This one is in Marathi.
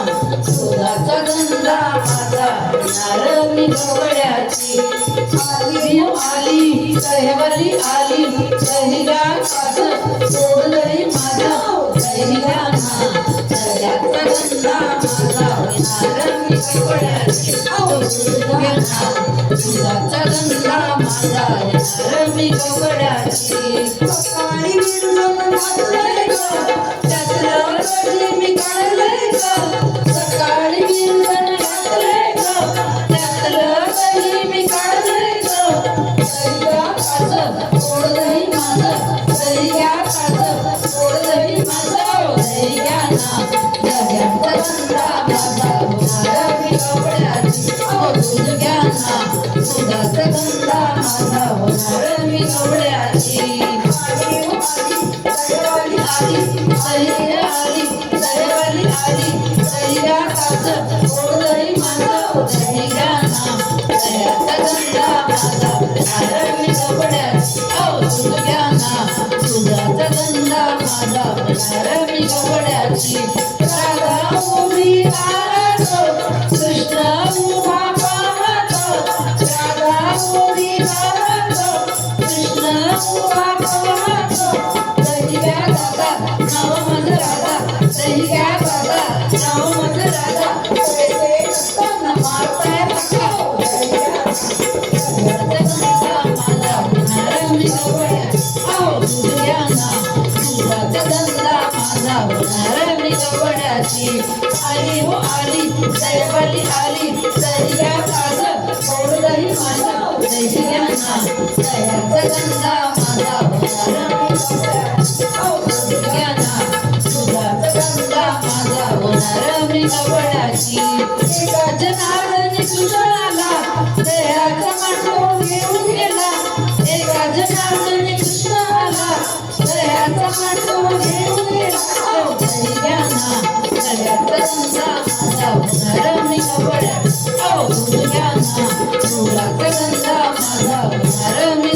सुधाचा गंधा माझा होणार मी गवळ्याची आली आली दह्यावाली आली दहिया कास सोडलंय माझं दहिया ना दह्याचा गंधा माझा होणार मी गवळ्याची दुधाचा गंधा माझा होणार मी गवळ्याची सकाळी विरजण घातलंय त्यातलं कधी मी काढलंय सकाळी विरजण घातलंय त्यातलं कधी मी काढलंय दहिया कास सोडलंय माझं दहिया कास सोडलंय माझं दहिया ना दह्याचा गंधा माझा होणार मी गवळ्याची दूध घ्या ना दुधाचा गंधा माझा होणार मी गवळ्याची दह्यावाली आली आली दह्यावाली आली दहिया कास सोडलंय माझं दहिया ना दह्याचा गंधा माझा होणार मी गवळ्याची दूध घ्या ना दुधाचा गंधा माझा होणार मी गवळ्याची राधा उभी राहतो कृष्ण उभा पाहतो राधा उभी राहतो कृष्ण उभा पाहतो दहिया दादा नाव माझं राधा दहिया दादा नाव माझं राधा पैसे नसताना मारताय धक्का माझा होणार मी गवळ्याची दूध घ्या ना दुधाचा गंधा माझा होणार मी गवळ्याची आली हो आली दह्यावाली आली दहिया कास सोडलंय माझं दहिया ना दह्याचा गंधा माझा होणार मी गवळ्याची दूध घ्या ना दुधाचा गंधा माझा होणार मी गवळ्याची एका जनार्दनी कृष्णाला दह्याचा मांडव घेऊन गेला एका जनार्दनी कृष्णाला दह्याचा मांडव घेऊन गेला दहिया ना दह्याचा गंधा माझा होणार मी गवळ्याची दूध घ्या ना दुधाचा गंधा माझा होणार मी